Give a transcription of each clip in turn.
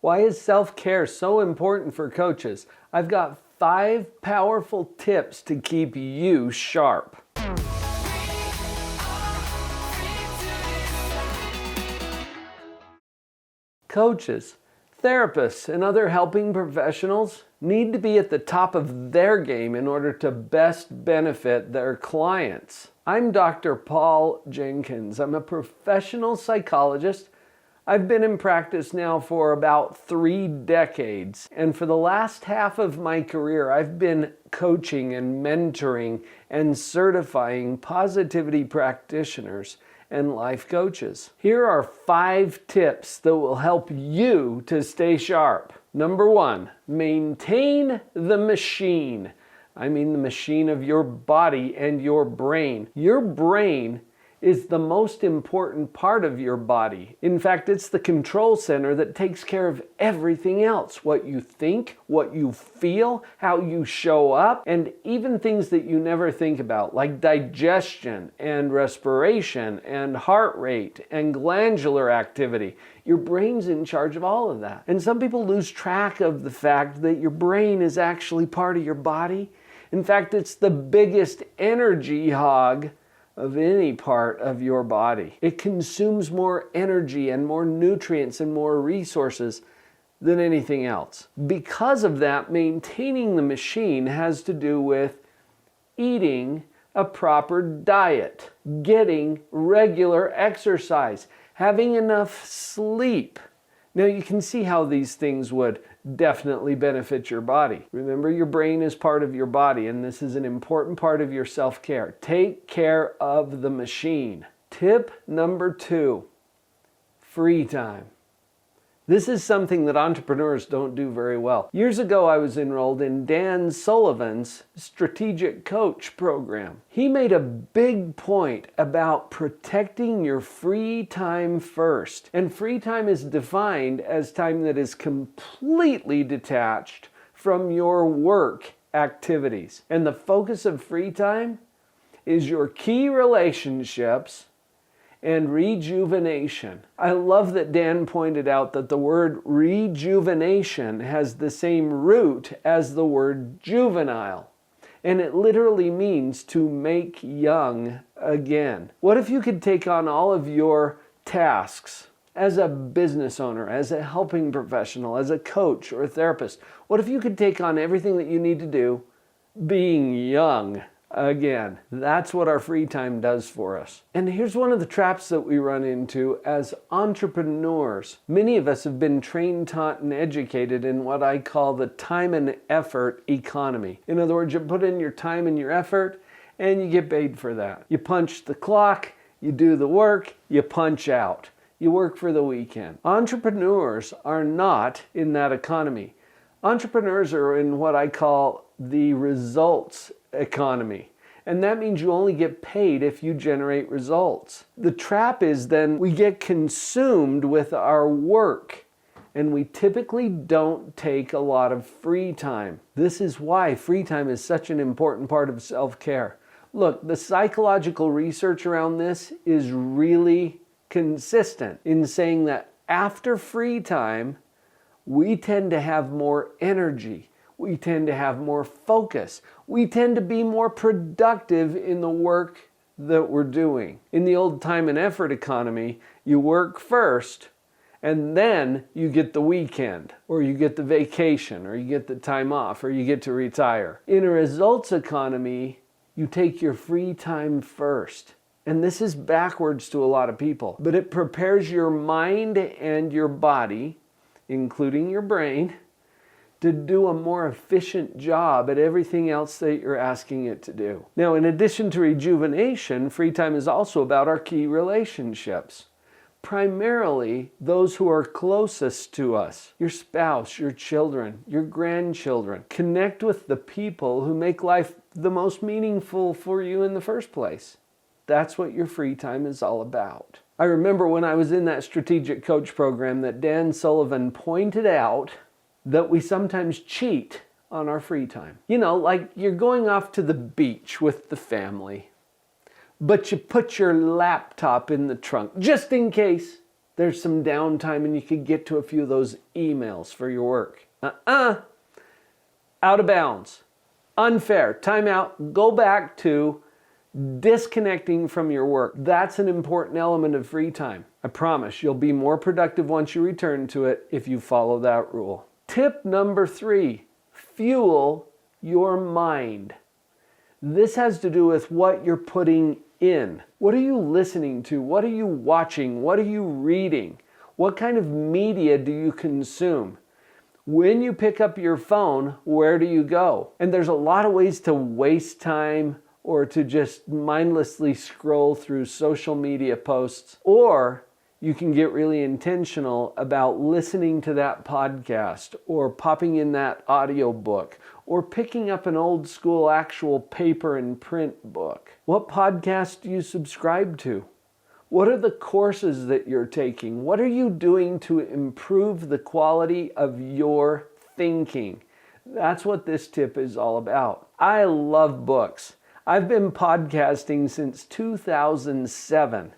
Why is self-care so important for coaches? I've got 5 powerful tips to keep you sharp. Coaches, therapists, and other helping professionals need to be at the top of their game in order to best benefit their clients. I'm Dr. Paul Jenkins. I'm a professional psychologist. I've been in practice now for about 3 decades, and for the last half of my career, I've been coaching and mentoring and certifying positivity practitioners and life coaches. Here are 5 tips that will help you to stay sharp. Number 1, maintain the machine. I mean the machine of your body and your brain. Your brain is the most important part of your body. In fact, it's the control center that takes care of everything else. What you think, what you feel, how you show up, and even things that you never think about, like digestion and respiration and heart rate and glandular activity. Your brain's in charge of all of that. And some people lose track of the fact that your brain is actually part of your body. In fact, it's the biggest energy hog of any part of your body. It consumes more energy and more nutrients and more resources than anything else. Because of that, maintaining the machine has to do with eating a proper diet, getting regular exercise, having enough sleep. Now you can see how these things would definitely benefit your body. Remember, your brain is part of your body, and this is an important part of your self-care. Take care of the machine. Tip number 2, free time. This is something that entrepreneurs don't do very well. Years ago, I was enrolled in Dan Sullivan's Strategic Coach program. He made a big point about protecting your free time first. And free time is defined as time that is completely detached from your work activities. And the focus of free time is your key relationships and rejuvenation. I love that Dan pointed out that the word rejuvenation has the same root as the word juvenile, and it literally means to make young again. What if you could take on all of your tasks as a business owner, as a helping professional, as a coach or a therapist? What if you could take on everything that you need to do being young again? That's what our free time does for us. And here's one of the traps that we run into as entrepreneurs. Many of us have been trained, taught, and educated in what I call the time and effort economy. In other words, you put in your time and your effort, and you get paid for that. You punch the clock, you do the work, you punch out. You work for the weekend. Entrepreneurs are not in that economy. Entrepreneurs are in what I call the results economy. And that means you only get paid if you generate results. The trap is then we get consumed with our work, and we typically don't take a lot of free time. This is why free time is such an important part of self-care. Look, the psychological research around this is really consistent in saying that after free time, we tend to have more energy. We tend to have more focus. We tend to be more productive in the work that we're doing. In the old time and effort economy, you work first, and then you get the weekend, or you get the vacation, or you get the time off, or you get to retire. In a results economy, you take your free time first. And this is backwards to a lot of people, but it prepares your mind and your body, including your brain, to do a more efficient job at everything else that you're asking it to do. Now, in addition to rejuvenation, free time is also about our key relationships. Primarily, those who are closest to us, your spouse, your children, your grandchildren. Connect with the people who make life the most meaningful for you in the first place. That's what your free time is all about. I remember when I was in that strategic coach program that Dan Sullivan pointed out that we sometimes cheat on our free time. You know, like you're going off to the beach with the family, but you put your laptop in the trunk just in case There's some downtime and you could get to a few of those emails for your work. Out of bounds. Unfair. Time out. Go back to disconnecting from your work. That's an important element of free time. I promise you'll be more productive once you return to it if you follow that rule. Tip number 3, fuel your mind. This has to do with what you're putting in. What are you listening to? What are you watching? What are you reading? What kind of media do you consume? When you pick up your phone, where do you go? And there's a lot of ways to waste time or to just mindlessly scroll through social media posts, or you can get really intentional about listening to that podcast or popping in that audio book or picking up an old school actual paper and print book. What podcast do you subscribe to? What are the courses that you're taking? What are you doing to improve the quality of your thinking? That's what this tip is all about. I love books. I've been podcasting since 2007.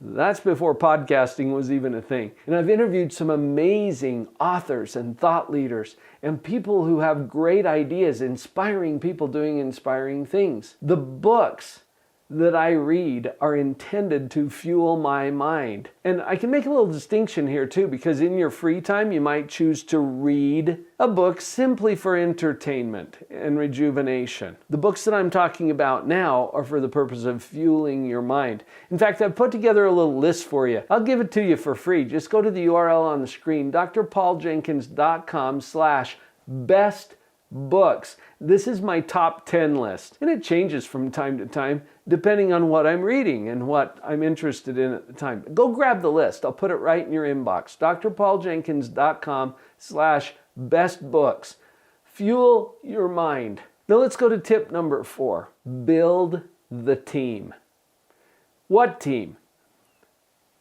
That's before podcasting was even a thing. And I've interviewed some amazing authors and thought leaders and people who have great ideas, inspiring people doing inspiring things. The books that I read are intended to fuel my mind. And I can make a little distinction here too, because in your free time, you might choose to read a book simply for entertainment and rejuvenation. The books that I'm talking about now are for the purpose of fueling your mind. In fact, I've put together a little list for you. I'll give it to you for free. Just go to the URL on the screen, drpauljenkins.com/bestbooks. This is my top 10 list, and it changes from time to time depending on what I'm reading and what I'm interested in at the time. Go grab the list. I'll put it right in your inbox. drpauljenkins.com/bestbooks. Fuel your mind. Now let's go to tip number 4. Build the team. What team?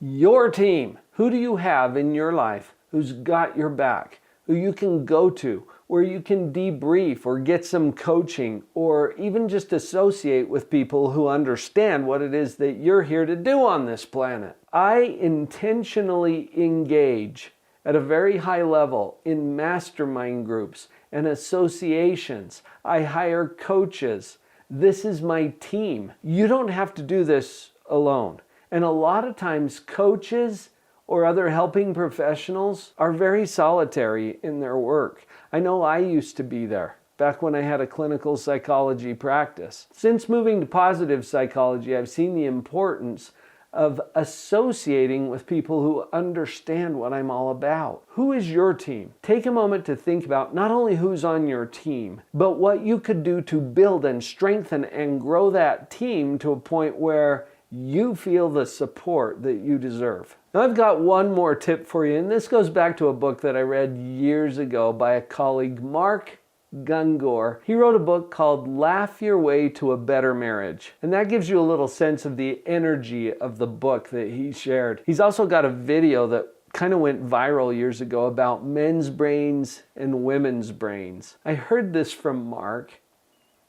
Your team. Who do you have in your life who's got your back, who you can go to, where you can debrief or get some coaching or even just associate with people who understand what it is that you're here to do on this planet? I intentionally engage at a very high level in mastermind groups and associations. I hire coaches. This is my team. You don't have to do this alone. And a lot of times coaches or other helping professionals are very solitary in their work. I know I used to be there back when I had a clinical psychology practice. Since moving to positive psychology, I've seen the importance of associating with people who understand what I'm all about. Who is your team? Take a moment to think about not only who's on your team, but what you could do to build and strengthen and grow that team to a point where you feel the support that you deserve. Now I've got one more tip for you, and this goes back to a book that I read years ago by a colleague, Mark Gungor. He wrote a book called Laugh Your Way to a Better Marriage. And that gives you a little sense of the energy of the book that he shared. He's also got a video that kind of went viral years ago about men's brains and women's brains. I heard this from Mark,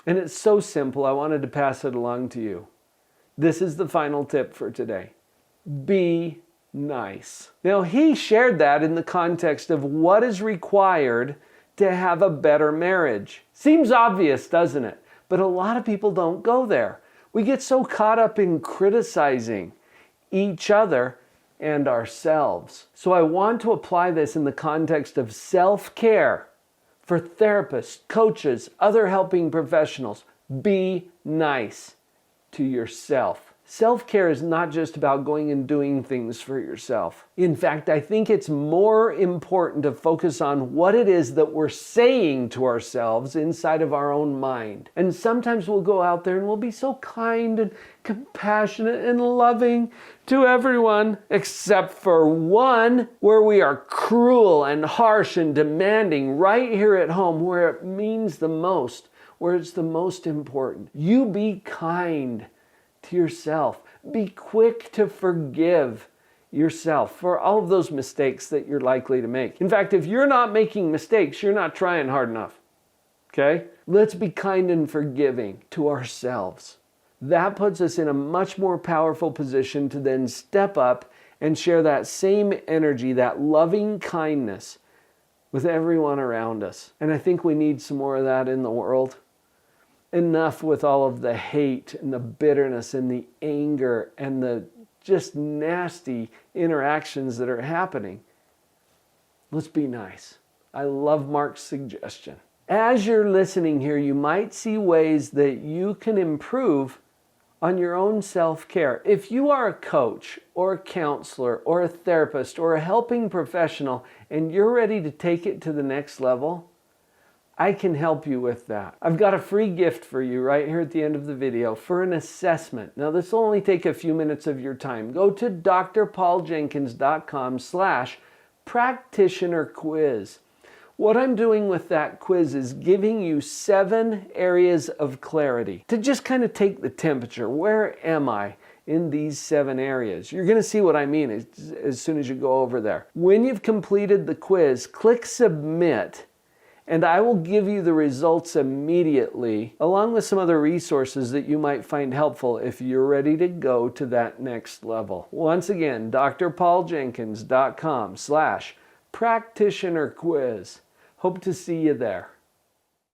and it's so simple, I wanted to pass it along to you. This is the final tip for today. Be nice. Now, he shared that in the context of what is required to have a better marriage. Seems obvious, doesn't it? But a lot of people don't go there. We get so caught up in criticizing each other and ourselves. So I want to apply this in the context of self-care for therapists, coaches, other helping professionals. Be nice to yourself. Self-care is not just about going and doing things for yourself. In fact, I think it's more important to focus on what it is that we're saying to ourselves inside of our own mind. And sometimes we'll go out there and we'll be so kind and compassionate and loving to everyone except for one, where we are cruel and harsh and demanding right here at home, where it means the most, where it's the most important. You be kind to yourself. Be quick to forgive yourself for all of those mistakes that you're likely to make. In fact, if you're not making mistakes, you're not trying hard enough. Okay? Let's be kind and forgiving to ourselves. That puts us in a much more powerful position to then step up and share that same energy, that loving kindness with everyone around us. And I think we need some more of that in the world. Enough with all of the hate and the bitterness and the anger and the just nasty interactions that are happening. Let's be nice. I love Mark's suggestion. As you're listening here, you might see ways that you can improve on your own self-care. If you are a coach or a counselor or a therapist or a helping professional and you're ready to take it to the next level, I can help you with that. I've got a free gift for you right here at the end of the video for an assessment. Now this will only take a few minutes of your time. Go to drpauljenkins.com/practitioner quiz. What I'm doing with that quiz is giving you 7 areas of clarity to just kind of take the temperature. Where am I in these 7 areas? You're going to see what I mean as soon as you go over there. When you've completed the quiz, click submit, and I will give you the results immediately, along with some other resources that you might find helpful if you're ready to go to that next level. Once again, drpauljenkins.com/practitioner quiz. Hope to see you there.